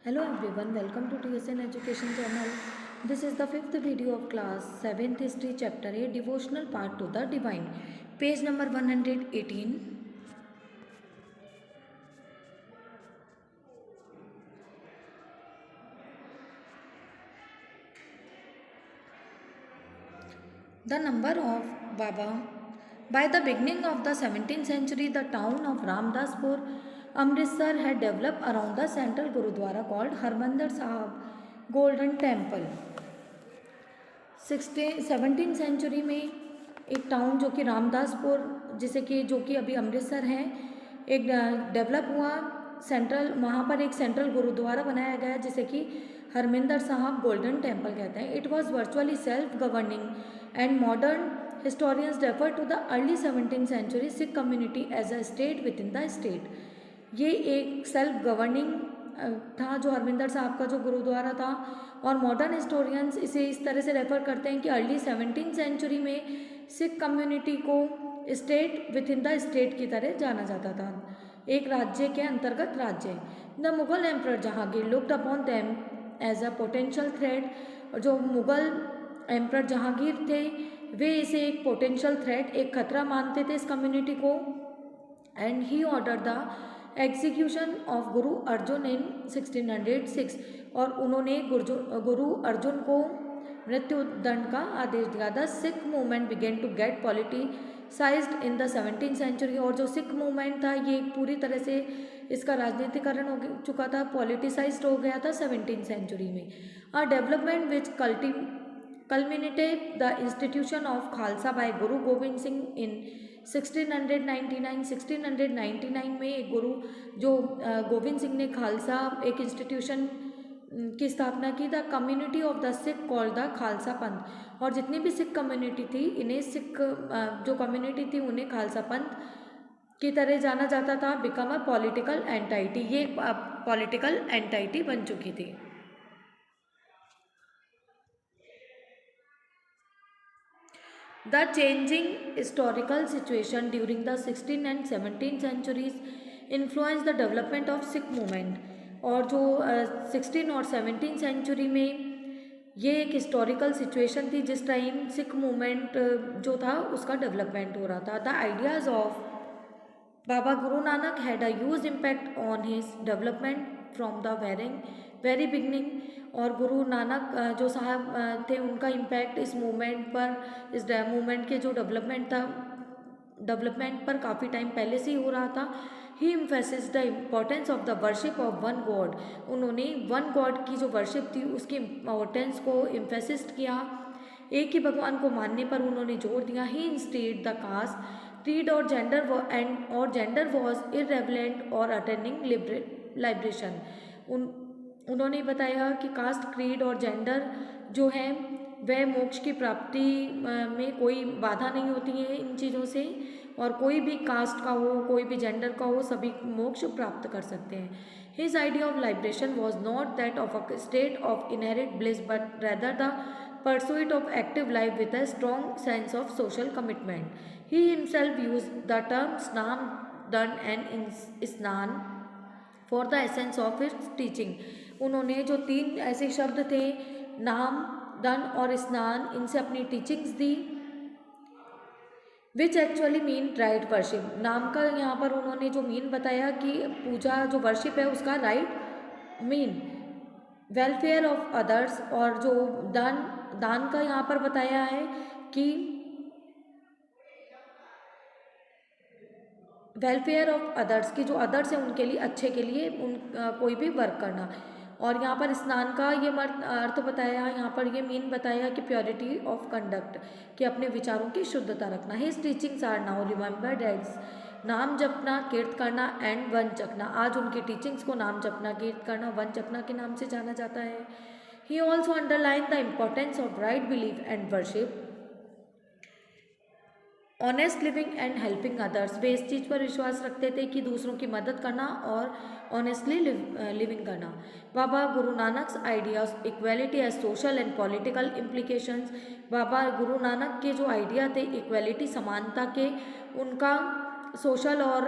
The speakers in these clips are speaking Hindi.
Hello everyone, welcome to TSN Education Channel. This is the fifth video of class 7th History Chapter 8 Devotional Part to the Divine. Page number 118. The number of Baba. By the beginning of the 17th century, the town of Ramdaspur, Amritsar had developed around the central Gurudwara called Harmandir Sahib Golden Temple. 17th century में एक टाउन जो कि रामदासपुर जिसे कि जो कि अभी अमृतसर है एक डेवलप हुआ सेंट्रल वहाँ पर एक सेंट्रल गुरुद्वारा बनाया गया जिसे कि हरमिंदर साहब गोल्डन टेम्पल कहते हैं. It was virtually self governing and modern historians refer to the early 17th century Sikh community as a state within the state. ये एक सेल्फ गवर्निंग था जो हरमिंदर साहब का जो गुरुद्वारा था और मॉडर्न हिस्टोरियंस इसे इस तरह से रेफर करते हैं कि अर्ली 17th सेंचुरी में सिख कम्युनिटी को state within the state की तरह जाना जाता था, एक राज्य के अंतर्गत राज्य. The Mughal emperor Jahangir looked upon them as a potential threat. जो मुगल एम्पर जहांगीर थे वे इसे एक पोटेंशियल थ्रेट एक खतरा मानते थे इस कम्युनिटी को. And he order the execution of गुरु अर्जुन इन 1606 और उन्होंने गुरु अर्जुन को मृत्यु दंड का आदेश दिया. The Sikh movement began to get politicised in the 17th century. और जो सिख मूवमेंट था ये पूरी तरह से इसका राजनीतिकरण हो चुका था, पॉलिटिसाइज्ड हो गया था 17th सेंचुरी में. A development which culminated the institution of Khalsa by Guru Gobind Singh in 1699 में एक गुरु जो गोविंद सिंह ने खालसा एक इंस्टीट्यूशन की स्थापना की. The community of the Sikh called the Khalsa पंथ. और जितनी भी सिख कम्युनिटी थी इन्हें सिख जो कम्युनिटी थी उन्हें खालसा पंथ की तरह जाना जाता था. Become a political entity. ये पॉलिटिकल एंटाइटी बन चुकी थी. The changing historical situation during the 16th and 17th centuries influenced the development of Sikh movement. और जो 16 और 17th सेंचुरी में ये एक हिस्टोरिकल सिचुएशन थी जिस टाइम सिख मूवमेंट जो था उसका डेवलपमेंट हो रहा था. The ideas of Baba Guru Nanak had a huge impact on his development from the very beginning. और गुरु नानक जो साहब थे उनका इम्पैक्ट इस मूवमेंट पर इस मूवमेंट के जो डेवलपमेंट पर काफ़ी टाइम पहले से ही हो रहा था. He emphasis the importance of the worship of one god. उन्होंने वन गॉड की जो वर्शिप थी उसकी इम्पोर्टेंस को इम्फेसिस किया. एक ही भगवान को मानने पर उन्होंने जोर दिया. ही इंस्टेड द कास्ट creed और जेंडर वॉज इरेलेवेंट और अटेंडिंग लिबरेशन. उन्होंने बताया कि कास्ट क्रीड और जेंडर जो है वह मोक्ष की प्राप्ति में कोई बाधा नहीं होती है इन चीज़ों से. और कोई भी कास्ट का हो कोई भी जेंडर का हो सभी मोक्ष प्राप्त कर सकते हैं. His idea of liberation was not that of a state of inherit bliss but rather the pursuit of active life with a strong sense of social commitment. He himself used the term Snam, Dan and Isnan for the essence of his teaching. उन्होंने जो तीन ऐसे शब्द थे नाम दन और स्नान इनसे अपनी teachings the. Which actually mean right worship. नाम का यहाँ पर उन्होंने जो मीन बताया कि पूजा जो वर्शिप है उसका right mean welfare of others. और जो दान का यहाँ पर बताया है कि वेलफेयर ऑफ अदर्स की जो अदर्स हैं उनके लिए अच्छे के लिए कोई भी वर्क करना. और यहाँ पर स्नान का ये अर्थ बताया, यहाँ पर ये मीन बताया कि प्योरिटी ऑफ कंडक्ट कि अपने विचारों की शुद्धता रखना. His teachings are now remembered as naam japna कीर्त करना एंड वन चखना. आज उनकी टीचिंग्स को नाम जपना कीर्त करना वन चखना के नाम से जाना जाता है. He also underline the importance of right belief and worship, honest living and helping others. वे इस चीज़ पर विश्वास रखते थे कि दूसरों की मदद करना और ऑनेस्टली लिविंग करना. Baba Guru Nanak's ideas equality as social and political implications. Baba Guru Nanak के जो आइडिया थे इक्वेलिटी समानता के, उनका सोशल और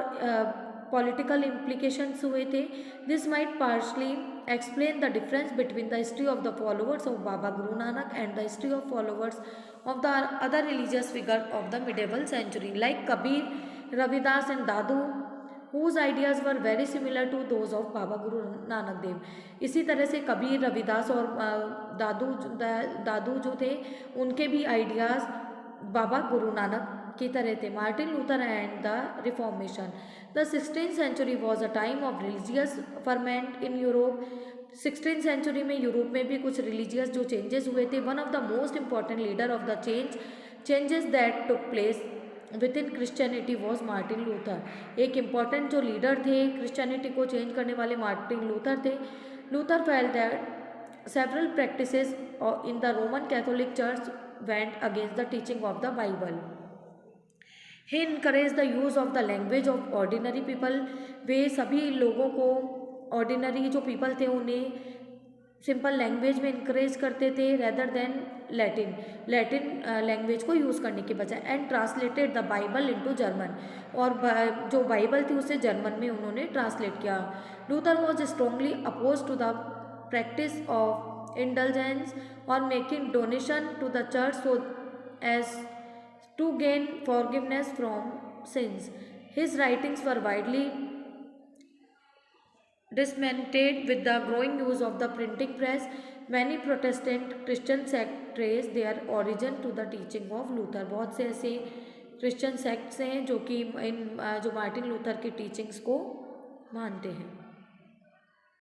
पॉलिटिकल इम्प्लीकेशंस हुए थे. This might partially explain the difference between the history of the followers of Baba Guru Nanak and the history of followers of the other religious figure of the medieval century like Kabir, Ravidas and Dadu, whose ideas were very similar to those of Baba Guru Nanak Dev. इसी तरह से कबीर, रविदास और दादू जो थे उनके भी आइडियाज़ बाबा गुरु नानक की तरह थे. Martin Luther and the reformation. The 16th century was a time of religious ferment in Europe. 16th century में यूरोप में भी कुछ रिलीजियस जो चेंजेस हुए थे. One of the most important leader of the changes that took place within Christianity was Martin Luther. एक इम्पॉर्टेंट जो लीडर थे क्रिश्चियनिटी को चेंज करने वाले मार्टिन लूथर थे. Luther felt that several practices in the Roman Catholic church went against the teaching of the Bible. He encouraged the use of the language of ordinary people. वे सभी लोगों को ऑर्डिनरी जो पीपल थे उन्हें सिंपल लैंग्वेज में इनक्रेज करते थे रेदर देन लैटिन लैंग्वेज को यूज़ करने के बजाय. And translated the Bible into German. और जो बाइबल थी उसे जर्मन में उन्होंने ट्रांसलेट किया. Luther was strongly oppose to the practice of indulgence or making donation to the church so as to gain forgiveness from sins. His writings were widely disseminated with the growing use of the printing press. Many Protestant Christian sects trace their origin to the teaching of Luther. बहुत से ऐसे क्रिश्चियन सेक्ट्स हैं जो कि इन जो मार्टिन लूथर की टीचिंग्स को मानते हैं.